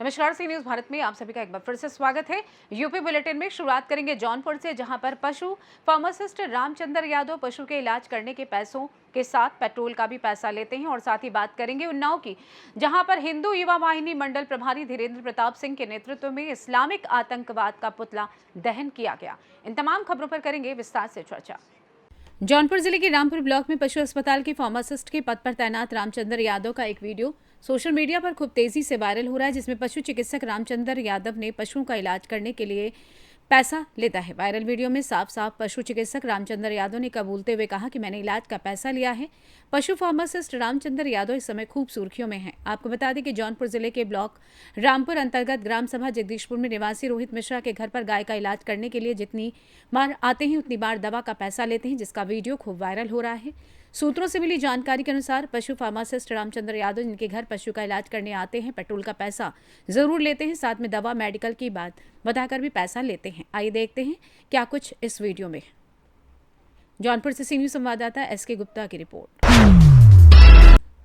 नमस्कार, सी न्यूज भारत में आप सभी का एक बार फिर से स्वागत है। यूपी बुलेटिन में शुरुआत करेंगे जौनपुर से, जहां पर पशु फार्मासिस्ट रामचंद्र यादव पशु के इलाज करने के पैसों के साथ पेट्रोल का भी पैसा लेते हैं। और साथ ही बात करेंगे उन्नाव की, जहां पर हिंदू युवा वाहिनी मंडल प्रभारी धीरेन्द्र प्रताप सिंह के नेतृत्व में इस्लामिक आतंकवाद का पुतला दहन किया गया। इन तमाम खबरों पर करेंगे विस्तार से चर्चा। जौनपुर जिले के रामपुर ब्लॉक में पशु अस्पताल के फार्मासिस्ट के पद पर तैनात रामचंद्र यादव का एक वीडियो सोशल मीडिया पर खूब तेजी से वायरल हो रहा है, जिसमें पशु चिकित्सक रामचंद्र यादव ने पशुओं का इलाज करने के लिए पैसा लेता है। वायरल वीडियो में साफ साफ पशु चिकित्सक रामचंद्र यादव ने कबूलते हुए कहा कि मैंने इलाज का पैसा लिया है। पशु फार्मासिस्ट रामचंद्र यादव इस समय खूब सुर्खियों में हैं। आपको बता दें कि जौनपुर जिले के ब्लॉक रामपुर अंतर्गत ग्राम सभा जगदीशपुर में निवासी रोहित मिश्रा के घर पर गाय का इलाज करने के लिए जितनी बार आते हैं उतनी बार दवा का पैसा लेते हैं, जिसका वीडियो खूब वायरल हो रहा है। सूत्रों से मिली जानकारी के अनुसार पशु फार्मासिस्ट रामचंद्र यादव जिनके घर पशु का इलाज करने आते हैं, पेट्रोल का पैसा जरूर लेते हैं, साथ में दवा मेडिकल की बात बताकर भी पैसा लेते हैं। आइए देखते हैं क्या कुछ इस वीडियो में। जौनपुर से सी न्यूज संवाददाता एसके गुप्ता की रिपोर्ट।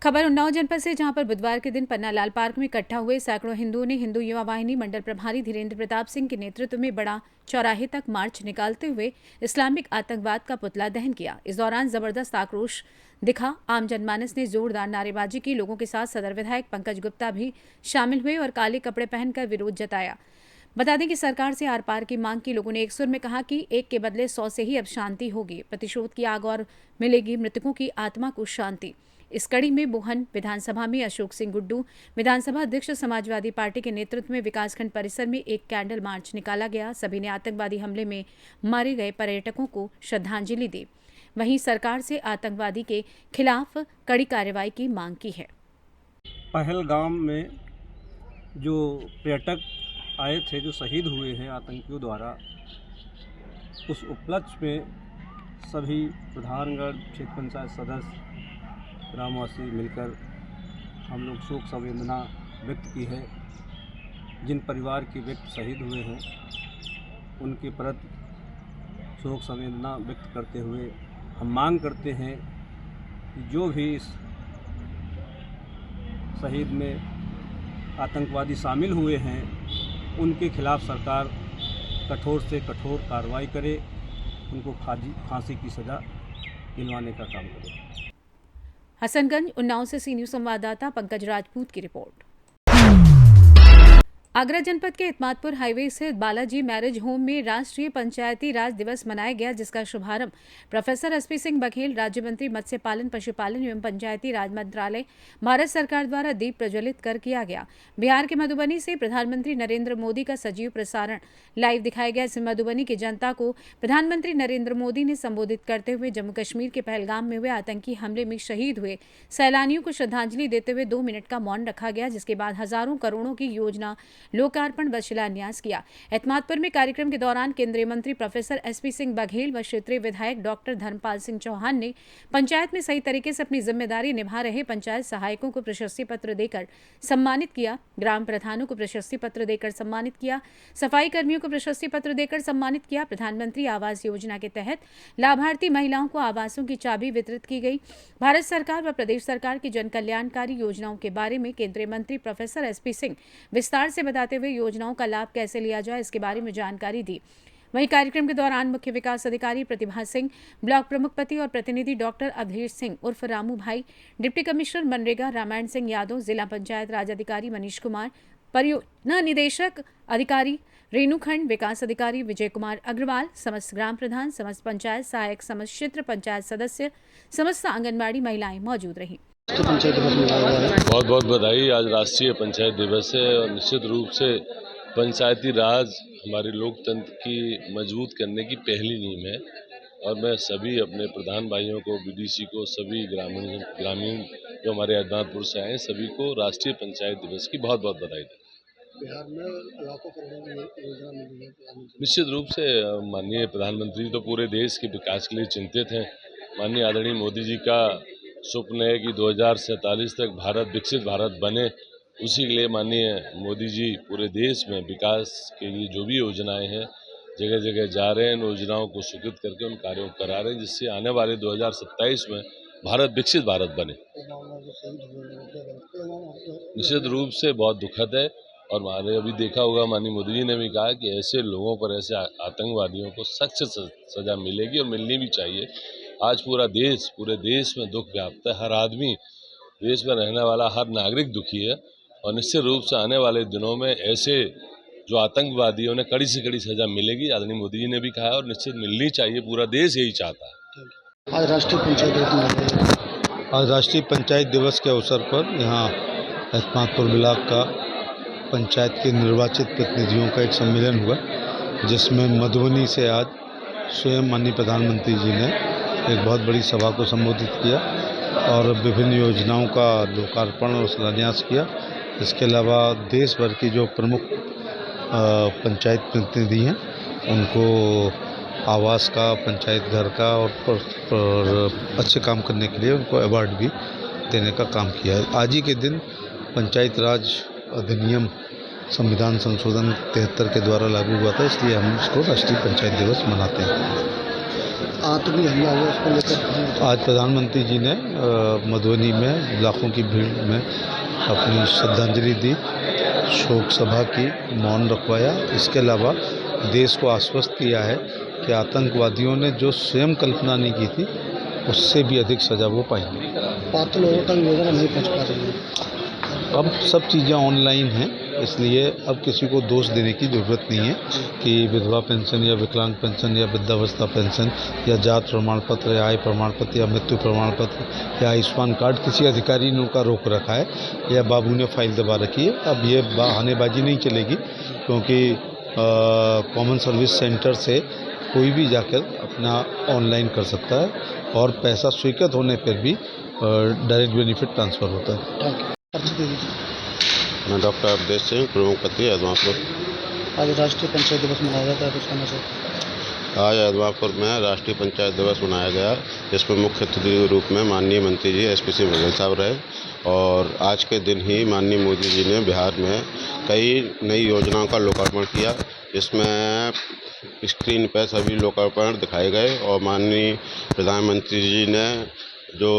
खबर उन्नाव जनपद से, जहां पर बुधवार के दिन पन्नालाल पार्क में इकट्ठा हुए सैकड़ों हिंदुओं ने हिंदू युवा वाहिनी मंडल प्रभारी धीरेन्द्र प्रताप सिंह के नेतृत्व में बड़ा चौराहे तक मार्च निकालते हुए इस्लामिक आतंकवाद का पुतला दहन किया। इस दौरान जबरदस्त आक्रोश दिखा। आम जनमानस ने जोरदार नारेबाजी की। लोगों के साथ सदर विधायक पंकज गुप्ता भी शामिल हुए और काले कपड़े पहनकर विरोध जताया। बता दें कि सरकार से आर पार की मांग की। लोगों ने एक सुर में कहा कि एक के बदले 100 से ही अब शांति होगी, प्रतिशोध की आग और मिलेगी मृतकों की आत्मा को शांति। इस कड़ी में मोहन विधानसभा में अशोक सिंह गुड्डू विधानसभा अध्यक्ष समाजवादी पार्टी के नेतृत्व में विकासखंड परिसर में एक कैंडल मार्च निकाला गया। सभी ने आतंकवादी हमले में मारे गए पर्यटकों को श्रद्धांजलि दी। वहीं सरकार से आतंकवादी के खिलाफ कड़ी कार्रवाई की मांग की है। पहलगाम में जो पर्यटक आए थे, जो शहीद हुए हैं आतंकियों द्वारा, उस उपलक्ष्य में सभी प्रधानगढ़ क्षेत्र पंचायत सदस्य ग्रामवासी मिलकर हम लोग शोक संवेदना व्यक्त की है। जिन परिवार के व्यक्ति शहीद हुए हैं उनके प्रति शोक संवेदना व्यक्त करते हुए हम मांग करते हैं कि जो भी इस शहीद में आतंकवादी शामिल हुए हैं उनके खिलाफ सरकार कठोर से कठोर कार्रवाई करे, उनको फांसी की सज़ा दिलवाने का काम करे। हसनगंज उन्नाव से सी न्यूज संवाददाता पंकज राजपूत की रिपोर्ट। आगरा जनपद के इत्मादपुर हाईवे स्थित बालाजी मैरिज होम में राष्ट्रीय पंचायती राज दिवस मनाया गया, जिसका शुभारंभ प्रोफेसर एसपी सिंह बघेल, राज्य मंत्री मत्स्य पालन पशुपालन एवं पंचायती राज मंत्रालय, भारत सरकार द्वारा दीप प्रज्वलित कर किया गया। बिहार के मधुबनी से प्रधानमंत्री नरेंद्र मोदी का सजीव प्रसारण लाइव दिखाया गया। इसमें मधुबनी की जनता को प्रधानमंत्री नरेंद्र मोदी ने संबोधित करते हुए जम्मू कश्मीर के पहलगाम में हुए आतंकी हमले में शहीद हुए सैलानियों को श्रद्धांजलि देते हुए 2 मिनट का मौन रखा गया, जिसके बाद हजारों करोड़ों की योजना लोकार्पण व शिलान्यास किया। एत्मादपुर में कार्यक्रम के दौरान केंद्रीय मंत्री प्रोफेसर एसपी सिंह बघेल व क्षेत्रीय विधायक डॉक्टर धर्मपाल सिंह चौहान ने पंचायत में सही तरीके से अपनी जिम्मेदारी निभा रहे पंचायत सहायकों को प्रशस्ति पत्र देकर सम्मानित किया, ग्राम प्रधानों को प्रशस्ति पत्र देकर सम्मानित किया, सफाई कर्मियों को प्रशस्ति पत्र देकर सम्मानित किया। प्रधानमंत्री आवास योजना के तहत लाभार्थी महिलाओं को आवासों की चाबी वितरित की गई। भारत सरकार व प्रदेश सरकार की जन कल्याणकारी योजनाओं के बारे में केंद्रीय मंत्री प्रोफेसर एसपी सिंह विस्तार से बताते हुए योजनाओं का लाभ कैसे लिया जाए इसके बारे में जानकारी दी। वहीं कार्यक्रम के दौरान मुख्य विकास अधिकारी प्रतिभा सिंह, ब्लॉक प्रमुखपति और प्रतिनिधि डॉक्टर अवधेश सिंह उर्फ रामू भाई, डिप्टी कमिश्नर मनरेगा रामायण सिंह यादव, जिला पंचायत राज अधिकारी मनीष कुमार, परियोजना निदेशक अधिकारी रेणुखंड, विकास अधिकारी विजय कुमार अग्रवाल, समस्त ग्राम प्रधान, समस्त पंचायत सहायक, समस्त क्षेत्र पंचायत सदस्य, समस्त आंगनबाड़ी महिलाएं मौजूद रहीं। बहुत बहुत बधाई। आज राष्ट्रीय पंचायत दिवस है और निश्चित रूप से पंचायती राज हमारे लोकतंत्र की मजबूत करने की पहली नींव है और मैं सभी अपने प्रधान भाइयों को, बीडीसी को, सभी ग्रामीण जो हमारे एत्मादपुर से आए सभी को राष्ट्रीय पंचायत दिवस की बहुत बहुत बधाई दें। बिहार में लाखों करोड़ों की योजना मिली है। निश्चित रूप से माननीय प्रधानमंत्री तो पूरे देश के विकास के लिए चिंतित हैं। माननीय आदरणीय मोदी जी का स्वप्न है कि 2047 तक भारत विकसित भारत बने। उसी के लिए माननीय मोदी जी पूरे देश में विकास के लिए जो भी योजनाएं हैं, जगह जगह जा रहे हैं, इन योजनाओं को स्वीकृत करके उन कार्यों को करा रहे हैं, जिससे आने वाले 2027 में भारत विकसित भारत बने। निश्चित रूप से बहुत दुखद है और हमारे अभी देखा होगा माननीय मोदी जी ने भी कहा कि ऐसे लोगों पर, ऐसे आतंकवादियों को सख्त सजा मिलेगी और मिलनी भी चाहिए। आज पूरे देश में दुख व्याप्त है, हर आदमी, देश में रहने वाला हर नागरिक दुखी है और निश्चित रूप से आने वाले दिनों में ऐसे जो आतंकवादियों ने कड़ी से कड़ी सजा मिलेगी, आदरणीय मोदी जी ने भी कहा और निश्चित मिलनी चाहिए, पूरा देश यही चाहता है। आज राष्ट्रीय पंचायत दिवस मनाया गया। आज राष्ट्रीय पंचायत दिवस के अवसर पर यहाँ हस्मातपुर ब्लॉक का पंचायत के निर्वाचित प्रतिनिधियों का एक सम्मेलन हुआ, जिसमें मधुबनी से आज स्वयं माननीय प्रधानमंत्री जी ने एक बहुत बड़ी सभा को संबोधित किया और विभिन्न योजनाओं का लोकार्पण और शिलान्यास किया। इसके अलावा देश भर की जो प्रमुख पंचायत प्रतिनिधि हैं उनको आवास का, पंचायत घर का और अच्छे काम करने के लिए उनको अवार्ड भी देने का काम किया है। आज ही के दिन पंचायत राज अधिनियम संविधान संशोधन 73 के द्वारा लागू हुआ था, इसलिए हम इसको राष्ट्रीय पंचायत दिवस मनाते हैं। आतंकी हमला हुआ, उसको लेकर आज प्रधानमंत्री जी ने मधुबनी में लाखों की भीड़ में अपनी श्रद्धांजलि दी, शोक सभा की, मौन रखवाया। इसके अलावा देश को आश्वस्त किया है कि आतंकवादियों ने जो स्वयं कल्पना नहीं की थी उससे भी अधिक सजा वो पाएंगे। पात्र लोगों तक योजना नहीं पहुँच पा रही है। अब सब चीज़ें ऑनलाइन हैं, इसलिए अब किसी को दोष देने की ज़रूरत नहीं है कि विधवा पेंशन या विकलांग पेंशन या वृद्धावस्था पेंशन या जात प्रमाण पत्र या आय प्रमाण पत्र या मृत्यु प्रमाण पत्र या आयुष्मान कार्ड किसी अधिकारी ने उनका रोक रखा है या बाबू ने फाइल दबा रखी है। अब ये बहानेबाजी नहीं चलेगी, क्योंकि कॉमन सर्विस सेंटर से कोई भी जाकर अपना ऑनलाइन कर सकता है और पैसा स्वीकृत होने पर भी डायरेक्ट बेनिफिट ट्रांसफ़र होता है। मैं डॉक्टर अवधेश सिंह, प्रमुख पति अदमापुर। आज राष्ट्रीय पंचायत दिवस मनाया जाता है, कुछ कहना चाहिए। आज अदमापुर में राष्ट्रीय पंचायत दिवस मनाया गया, जिसमें मुख्य अतिथि के रूप में माननीय मंत्री जी SP सिंह बघेल साहब रहे और आज के दिन ही माननीय मोदी जी ने बिहार में कई नई योजनाओं का लोकार्पण किया, जिसमें स्क्रीन पर सभी लोकार्पण दिखाए गए और माननीय प्रधानमंत्री जी ने जो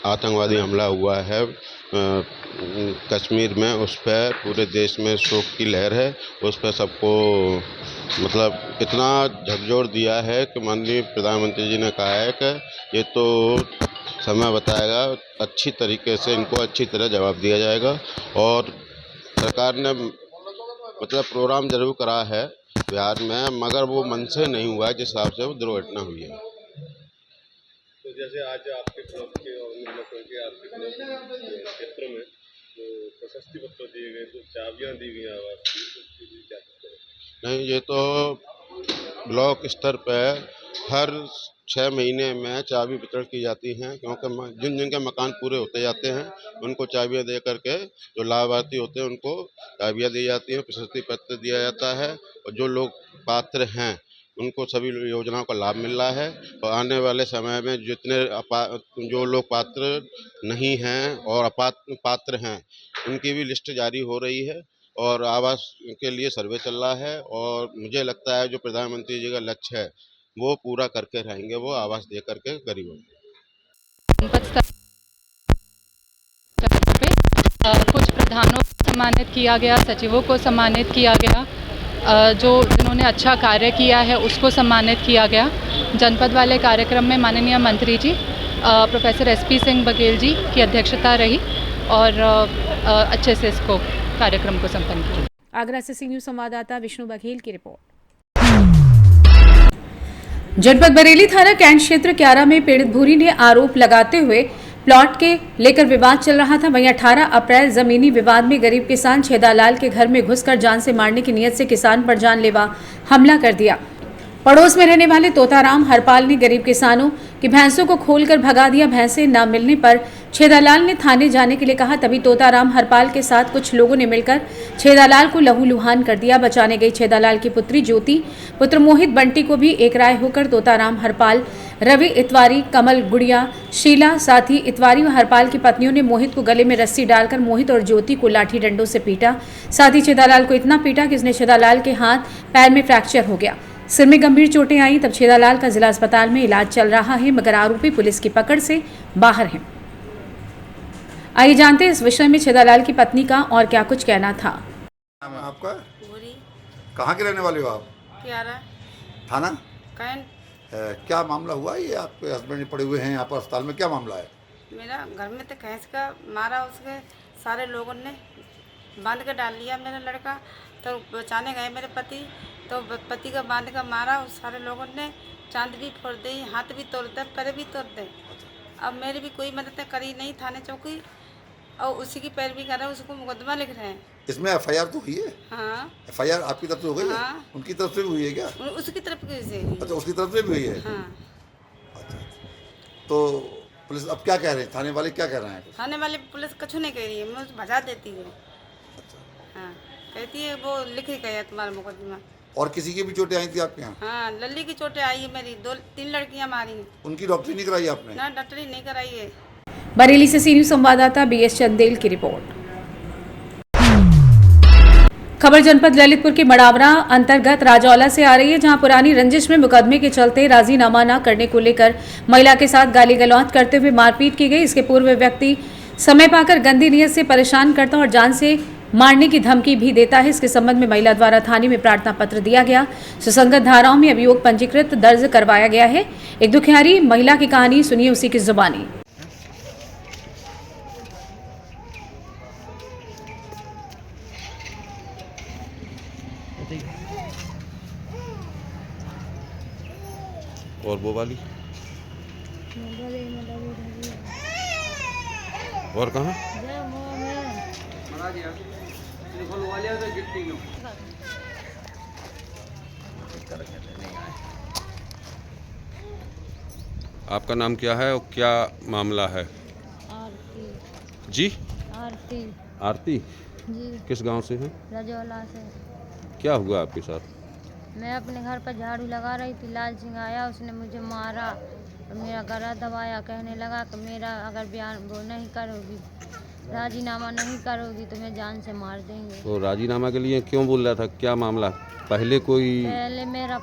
आतंकवादी हमला हुआ है कश्मीर में, उस पर पूरे देश में शोक की लहर है। उस पर सबको मतलब इतना झकझोर दिया है कि माननीय प्रधानमंत्री जी ने कहा है कि ये तो समय बताएगा, अच्छी तरीके से इनको अच्छी तरह जवाब दिया जाएगा। और सरकार ने मतलब प्रोग्राम जरूर करा है बिहार में, मगर वो मन से नहीं हुआ जिस हिसाब से वो दुर्घटना हुई है। तो जैसे आज आपके ब्लॉक के और आपके ब्लॉक क्षेत्र में जो प्रशस्ति पत्र दिए गए, तो चाबियां दी गई आवास की, क्या नहीं, ये तो ब्लॉक स्तर पर हर 6 महीने में चाबी वितरण की जाती हैं, क्योंकि जिन जिनके मकान पूरे होते जाते हैं उनको चाबियां दे करके जो लाभार्थी होते हैं उनको चाबियां दी जाती हैं, प्रशस्ति पत्र दिया जाता है और जो लोग पात्र हैं उनको सभी योजनाओं का लाभ मिल रहा है। और आने वाले समय में जितने जो लोग पात्र नहीं हैं और पात्र हैं उनकी भी लिस्ट जारी हो रही है और आवास के लिए सर्वे चल रहा है और मुझे लगता है जो प्रधानमंत्री जी का लक्ष्य है वो पूरा करके रहेंगे, वो आवास दे करके गरीबों को। कुछ प्रधानों को सम्मानित किया गया, सचिवों को सम्मानित किया गया, जिन्होंने अच्छा कार्य किया है उसको सम्मानित किया गया। जनपद वाले कार्यक्रम में माननीय मंत्री जी प्रोफेसर SP सिंह बघेल जी की अध्यक्षता रही और अच्छे से इसको कार्यक्रम को संपन्न किया। आगरा से सी न्यूज़ संवाददाता विष्णु बघेल की रिपोर्ट। जनपद बरेली थाना कैंट क्षेत्र क्यारा में पीड़ित भूरी ने आरोप लगाते हुए प्लॉट के लेकर विवाद चल रहा था। वहीं 18 अप्रैल जमीनी विवाद में गरीब किसान छेदालाल के घर में घुसकर जान से मारने की नीयत से किसान पर जानलेवा हमला कर दिया। पड़ोस में रहने वाले तोताराम हरपाल ने गरीब किसानों की भैंसों को खोलकर भगा दिया। भैंसें न मिलने पर छेदालाल ने थाने जाने के लिए कहा। तभी तोताराम हरपाल के साथ कुछ लोगों ने मिलकर छेदालाल को लहूलुहान कर दिया। बचाने गई छेदालाल की पुत्री ज्योति, पुत्र मोहित बंटी को भी एक राय होकर तोताराम हरपाल, रवि इतवारी, कमल गुड़िया, शीला, साथी इतवारी व हरपाल की पत्नियों ने मोहित को गले में रस्सी डालकर मोहित और ज्योति को लाठी डंडों से पीटा। साथ ही छेदालाल को इतना पीटा कि इसने छेदालाल के हाथ पैर में फ्रैक्चर हो गया। सिर में गंभीर चोटें आई। तब छेदालाल का जिला अस्पताल में इलाज चल रहा है, मगर आरोपी पुलिस की पकड़ से बाहर है। आइए जानते हैं इस विषय में छेदालाल की पत्नी का और क्या कुछ कहना था। नाम है आपका? पूरी कहाँ के रहने वाले हो आप? प्यारा थाना? कैंट। क्या मामला हुआ है? ये आपके हस्बैंड पड़े हुए हैं यहाँ पर अस्पताल में, क्या मामला है? मेरा घर में तो भैंस का मारा, उसके सारे लोगों ने बांध के डाल लिया मेरा लड़का। तो बचाने गए मेरे पति, तो पति का बांध का मारा, उस सारे लोगों ने चांद भी फोड़ दी, हाथ भी तोड़ दे, पैर भी तोड़ दे। अब मेरी भी कोई मदद करी नहीं थाने चौकी, और उसी की पैरवी कर रहे हैं, उसको मुकदमा लिख रहे हैं। इसमें एफआईआर तो हुई है? हाँ। एफआईआर आपकी तरफ से हो गई है? हाँ। उनकी तरफ से भी हुई है क्या? उसकी तरफ से। अच्छा, उसकी तरफ से भी हुई है। हाँ। अच्छा, तो पुलिस अब क्या कह रहे हैं? थाने वाले क्या कह रहे हैं? थाने वाले पुलिस कुछ नहीं कह रही है, मैं उसे भजा देती हूँ। हाँ, कहती है वो लिख ही गया तुम्हारा मुकदमा। और किसी की भी चोटें आई थी आपके यहाँ? हाँ, लल्ली की चोटें आई है मेरी, 2-3 लड़कियां मारी। उनकी डॉक्टरी नहीं कराई आपने? ना, डॉक्टरी नहीं कराई है। बरेली से सी न्यूज संवाददाता बीएस चंदेल की रिपोर्ट। खबर जनपद ललितपुर के मड़ावरा अंतर्गत राजौला से आ रही है, जहां पुरानी रंजिश में मुकदमे के चलते राजीनामा न करने को लेकर महिला के साथ गाली गलौज करते हुए मारपीट की गई। इसके पूर्व व्यक्ति समय पाकर गंदी नीयत से परेशान करता और जान से मारने की धमकी भी देता है। इसके संबंध में महिला द्वारा थाने में प्रार्थना पत्र दिया गया। सुसंगत धाराओं में अभियोग पंजीकृत दर्ज करवाया गया है। एक दुखियारी महिला की कहानी सुनिए उसी की जुबानी। और वो वाली और कहाँ? आपका नाम क्या है और क्या मामला है? आरती। जी? आरती आरती जी। किस गांव से हैं? रजौला से। क्या हुआ आपके साथ? मैं अपने घर पर झाड़ू लगा रही थी, लाल सिंह आया, उसने मुझे मारा और मेरा गला दबाया, कहने लगा कि मेरा अगर बयान वो नहीं करोगी, राजीनामा नहीं करोगी तो मैं जान से मार देंगे। तो राजीनामा के लिए क्यों बोल रहा था? क्या मामला? पहले मेरा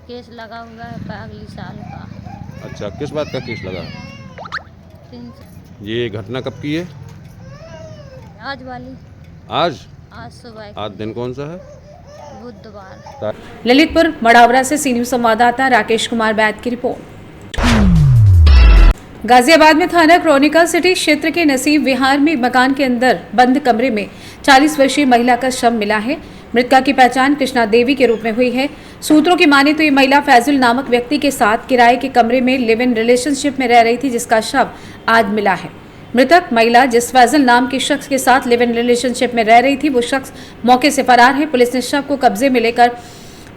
केस लगा हुआ है अगले साल का। अच्छा, किस बात का केस लगा? 300। ये घटना कब की है? आज वाली। आज सुबह। आज दिन कौन सा है? बुधवार। ललितपुर मड़ावरा से सी न्यूज संवाददाता राकेश कुमार बैद की रिपोर्ट। गाजियाबाद में थाना क्रॉनिकल सिटी क्षेत्र के नसीब विहार में मकान के अंदर बंद कमरे में 40 वर्षीय महिला का शव मिला है। मृतका की पहचान कृष्णा देवी के रूप में हुई है। सूत्रों की माने तो ये महिला फैजुल नामक व्यक्ति के साथ किराए के कमरे में लिव इन रिलेशनशिप में रह रही थी, जिसका शव आज मिला है। मृतक महिला जिस फैजल नाम के शख्स के साथ लिव इन रिलेशनशिप में रह रही थी, वो शख्स मौके से फरार है। पुलिस ने शव को कब्जे में लेकर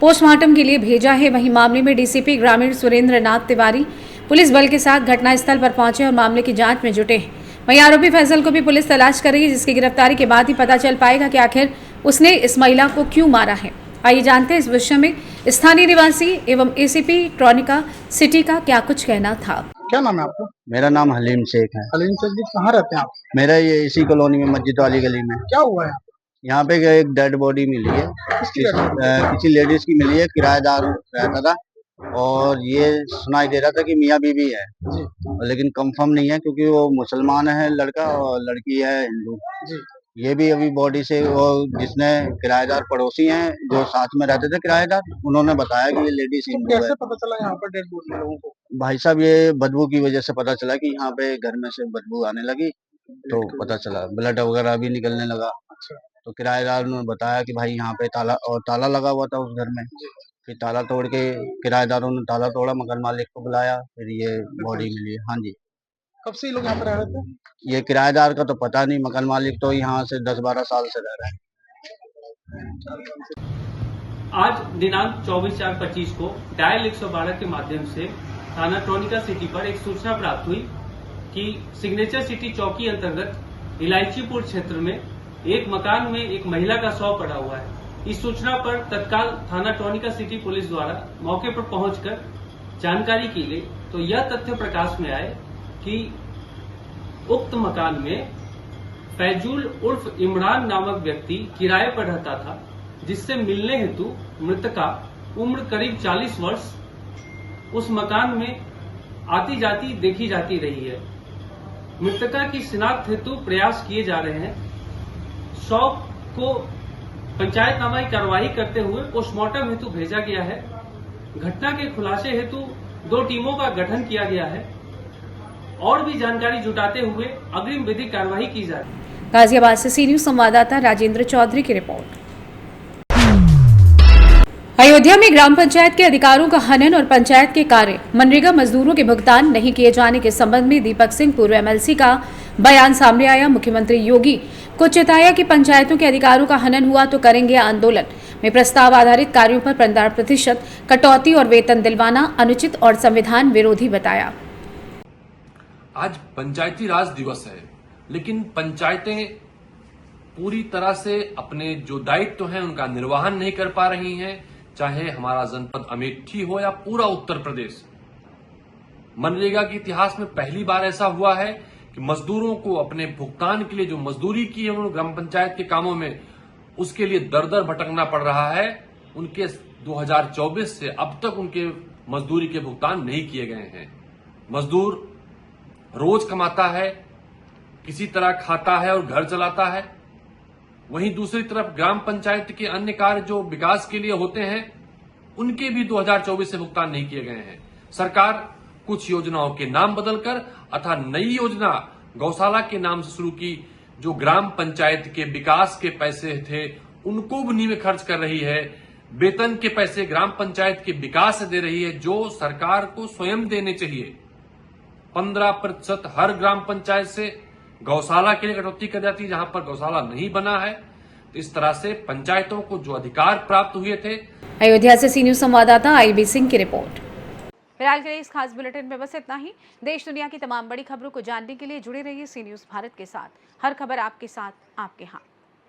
पोस्टमार्टम के लिए भेजा है। वहीं मामले में डीसीपी ग्रामीण सुरेंद्र नाथ तिवारी पुलिस बल के साथ घटनास्थल पर पहुंचे और मामले की जांच में जुटे हैं। वहीं आरोपी फैजल को भी पुलिस तलाश कर रही है, जिसकी गिरफ्तारी के बाद ही पता चल पाएगा कि आखिर उसने इस महिला को क्यों मारा है। आइए जानते हैं इस विषय में स्थानीय निवासी एवं एसीपी क्रॉनिकल सिटी का क्या कुछ कहना था। क्या नाम है आपका? मेरा नाम हलीम शेख है। हलीम शेख जी, कहाँ रहते हैं आप? मेरा ये इसी कॉलोनी में मस्जिद वाली गली में। क्या हुआ है? यहाँ पे एक डेड बॉडी मिली है, किसी लेडीज की मिली है, किराएदार रहता था और ये सुनाई दे रहा था कि मियाँ बीवी है, लेकिन कंफर्म नहीं है क्योंकि वो मुसलमान है लड़का और लड़की है हिंदू। ये भी अभी बॉडी से वो जिसने किराएदार पड़ोसी हैं जो साथ में रहते थे किराएदार, उन्होंने बताया कि ये लेडीज हिंदू है। कैसे पता चला यहाँ पर डेड बॉडी लोगों को? भाई साहब, ये बदबू की वजह से पता चला कि यहाँ पे घर में से बदबू आने लगी, तो पता चला ब्लड वगैरह भी निकलने लगा। तो किराएदार ने बताया कि भाई यहाँ पे ताला लगा हुआ था उस घर में। फिर ताला तोड़ के किराएदारों ने ताला तोड़ा, मकान मालिक को बुलाया, फिर ये बॉडी मिली। हाँ जी। कब से लोग यहाँ पर रह रहे थे? ये किराएदार का तो पता नहीं, मकान मालिक तो यहाँ से 10-12 साल से रह रहे हैं। आज दिनांक 24/4/25 को डायल 112 के माध्यम से थाना क्रॉनिकल सिटी पर एक सूचना प्राप्त हुई कि सिग्नेचर सिटी चौकी अंतर्गत इलायचीपुर क्षेत्र में एक मकान में एक महिला का शव पड़ा हुआ है। इस सूचना पर तत्काल थाना क्रॉनिकल सिटी पुलिस द्वारा मौके पर पहुंचकर जानकारी की गई, तो यह तथ्य प्रकाश में आए कि उक्त मकान में फैजुल उर्फ इमरान नामक व्यक्ति किराए पर रहता था, जिससे मिलने हेतु मृतका उम्र करीब 40 वर्ष उस मकान में आती जाती देखी जाती रही है। मृतका की शिनाख्त हेतु प्रयास किए जा रहे हैं। शव को पंचायतनामा की कार्रवाई करते हुए पोस्टमार्टम हेतु भेजा गया है। घटना के खुलासे हेतु 2 टीमों का गठन किया गया है और भी जानकारी जुटाते हुए अग्रिम विधिक कार्रवाई की जा रही है। गाजियाबाद से सी न्यूज संवाददाता राजेंद्र चौधरी की रिपोर्ट। अयोध्या में ग्राम पंचायत के अधिकारों का हनन और पंचायत के कार्य मनरेगा मजदूरों के भुगतान नहीं किए जाने के संबंध में दीपक सिंह पूर्व एमएलसी का बयान सामने आया। मुख्यमंत्री योगी को चेताया कि पंचायतों के अधिकारों का हनन हुआ तो करेंगे आंदोलन। में प्रस्ताव आधारित कार्यों पर 15% कटौती और वेतन दिलवाना अनुचित और संविधान विरोधी बताया। आज पंचायती राज दिवस है, लेकिन पंचायतें पूरी तरह से अपने जो दायित्व हैं उनका निर्वहन नहीं कर पा रही हैं। चाहे हमारा जनपद अमेठी हो या पूरा उत्तर प्रदेश, मनरेगा के इतिहास में पहली बार ऐसा हुआ है कि मजदूरों को अपने भुगतान के लिए जो मजदूरी की है उन्होंने ग्राम पंचायत के कामों में, उसके लिए दर दर भटकना पड़ रहा है। उनके 2024 से अब तक उनके मजदूरी के भुगतान नहीं किए गए हैं। मजदूर रोज कमाता है, किसी तरह खाता है और घर चलाता है। वहीं दूसरी तरफ ग्राम पंचायत के अन्य कार्य जो विकास के लिए होते हैं उनके भी 2024 से भुगतान नहीं किए गए हैं। सरकार कुछ योजनाओं के नाम बदलकर अथवा नई योजना गौशाला के नाम से शुरू की, जो ग्राम पंचायत के विकास के पैसे थे उनको भी में खर्च कर रही है। वेतन के पैसे ग्राम पंचायत के विकास से दे रही है, जो सरकार को स्वयं देने चाहिए। 15% हर ग्राम पंचायत से गौशाला के लिए कटौती कर जाती है जहां पर गौशाला नहीं बना है। तो इस तरह से पंचायतों को जो अधिकार प्राप्त हुए थे। अयोध्या से सी न्यूज संवाददाता आईबी सिंह की रिपोर्ट। फिलहाल के लिए इस खास बुलेटिन में बस इतना ही। देश दुनिया की तमाम बड़ी खबरों को जानने के लिए जुड़े रहिए सी न्यूज भारत के साथ। हर खबर आपके साथ, आपके हाथ।